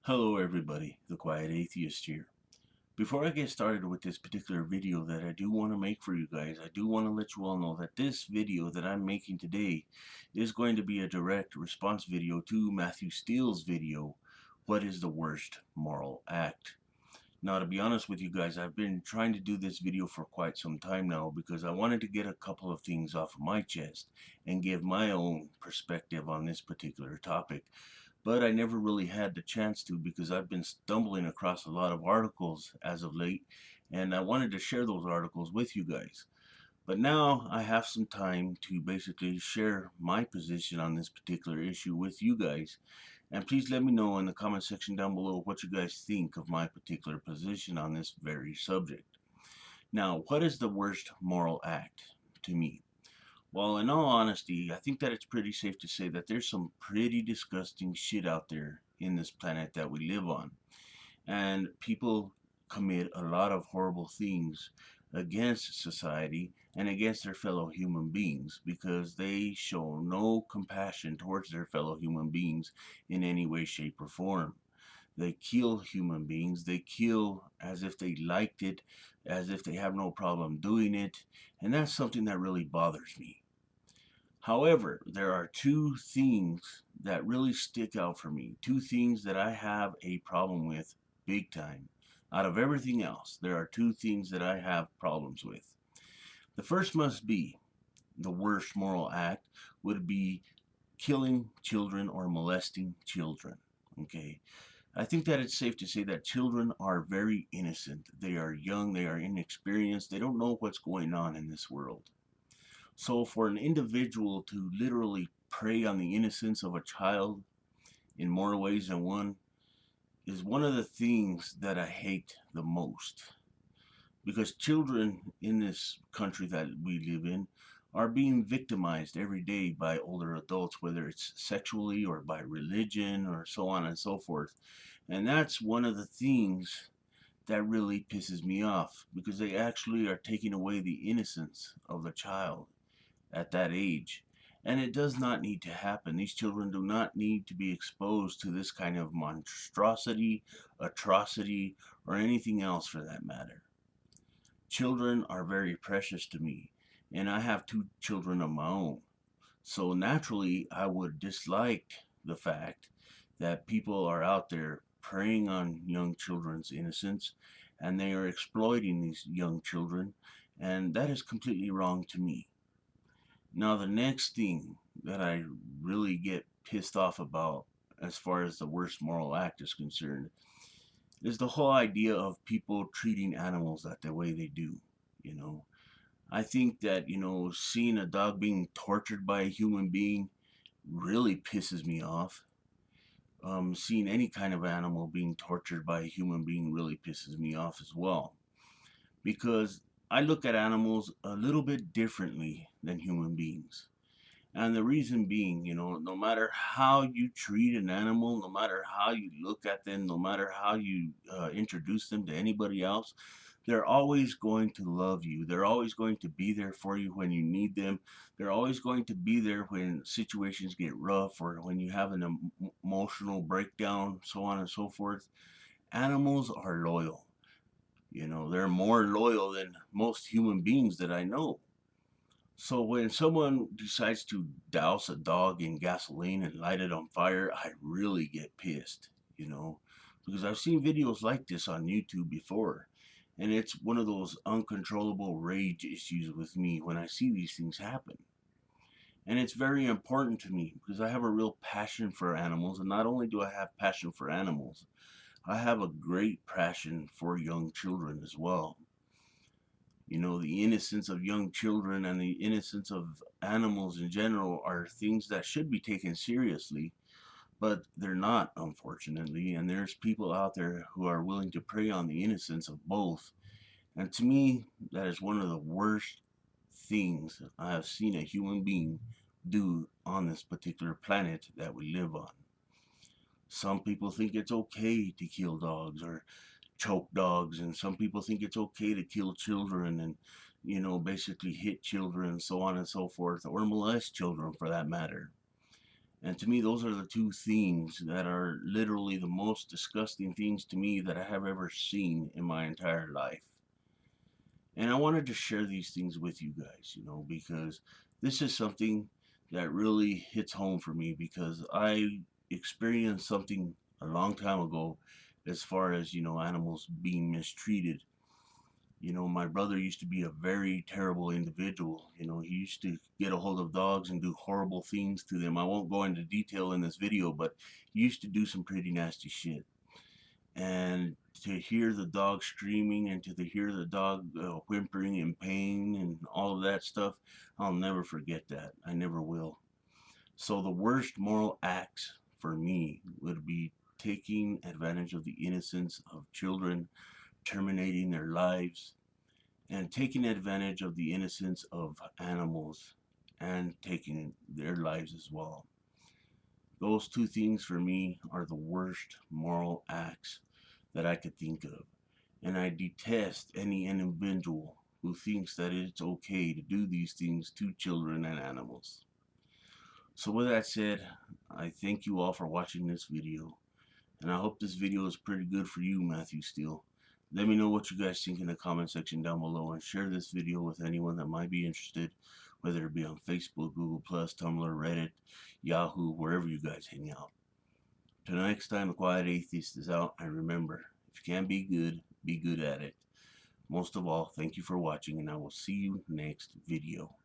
Hello everybody, the Quiet Atheist here. Before I get started with this particular video that I do want to make for you guys, I do want to let you all know that this video that I'm making today is going to be a direct response video to Mathew Steele's video, What is the Worst Moral Act? Now, to be honest with you guys, I've been trying to do this video for quite some time now because I wanted to get a couple of things off of my chest and give my own perspective on this particular topic. But I never really had the chance to because I've been stumbling across a lot of articles as of late, and I wanted to share those articles with you guys. But now I have some time to basically share my position on this particular issue with you guys. And please let me know in the comment section down below what you guys think of my particular position on this very subject. Now, what is the worst moral act to me? Well, in all honesty, I think that it's pretty safe to say that there's some pretty disgusting shit out there in this planet that we live on. And people commit a lot of horrible things against society and against their fellow human beings because they show no compassion towards their fellow human beings in any way, shape, or form. They kill human beings. They kill as if they liked it, as if they have no problem doing it. And that's something that really bothers me. However, there are two things that really stick out for me. Two things that I have a problem with big time. Out of everything else, there are two things that I have problems with. The first must be the worst moral act would be killing children or molesting children. Okay. I think that it's safe to say that children are very innocent. They are young, they are inexperienced, they don't know what's going on in this world. So for an individual to literally prey on the innocence of a child in more ways than one is one of the things that I hate the most. Because children in this country that we live in are being victimized every day by older adults, whether it's sexually or by religion or so on and so forth. And that's one of the things that really pisses me off because they actually are taking away the innocence of the child at that age. And it does not need to happen. These children do not need to be exposed to this kind of monstrosity, atrocity, or anything else for that matter. Children are very precious to me, and I have two children of my own. So naturally, I would dislike the fact that people are out there preying on young children's innocence and they are exploiting these young children, and that is completely wrong to me. Now, the next thing that I really get pissed off about, as far as the worst moral act is concerned, is the whole idea of people treating animals that the way they do. You know, I think that, seeing a dog being tortured by a human being really pisses me off. Seeing any kind of animal being tortured by a human being really pisses me off as well. Because I look at animals a little bit differently than human beings. And the reason being, no matter how you treat an animal, no matter how you look at them, no matter how you introduce them to anybody else, they're always going to love you. They're always going to be there for you when you need them. They're always going to be there when situations get rough or when you have an emotional breakdown, so on and so forth. Animals are loyal. They're more loyal than most human beings that I know. So when someone decides to douse a dog in gasoline and light it on fire, I really get pissed, because I've seen videos like this on YouTube before. And it's one of those uncontrollable rage issues with me when I see these things happen. And it's very important to me because I have a real passion for animals. And not only do I have passion for animals, I have a great passion for young children as well. The innocence of young children and the innocence of animals in general are things that should be taken seriously, but they're not, unfortunately. And there's people out there who are willing to prey on the innocence of both. And to me, that is one of the worst things I have seen a human being do on this particular planet that we live on. Some people think it's okay to kill dogs or choke dogs, and some people think it's okay to kill children and basically hit children, so on and so forth, or molest children for that matter. And to me, those are the two things that are literally the most disgusting things to me that I have ever seen in my entire life. And I wanted to share these things with you guys, because this is something that really hits home for me, because I experienced something a long time ago as far as, animals being mistreated. My brother used to be a very terrible individual. He used to get a hold of dogs and do horrible things to them. I won't go into detail in this video, but he used to do some pretty nasty shit. And to hear the dog screaming and to hear the dog whimpering in pain and all of that stuff, I'll never forget that. I never will. So the worst moral acts for me would be taking advantage of the innocence of children, terminating their lives, and taking advantage of the innocence of animals and taking their lives as well. Those two things for me are the worst moral acts that I could think of. And I detest any individual who thinks that it's okay to do these things to children and animals. So with that said, I thank you all for watching this video. And I hope this video is pretty good for you, Mathew Steele. Let me know what you guys think in the comment section down below, and share this video with anyone that might be interested, whether it be on Facebook, Google+, Tumblr, Reddit, Yahoo, wherever you guys hang out. Till next time, the Quiet Atheist is out, and remember, if you can be good at it. Most of all, thank you for watching, and I will see you next video.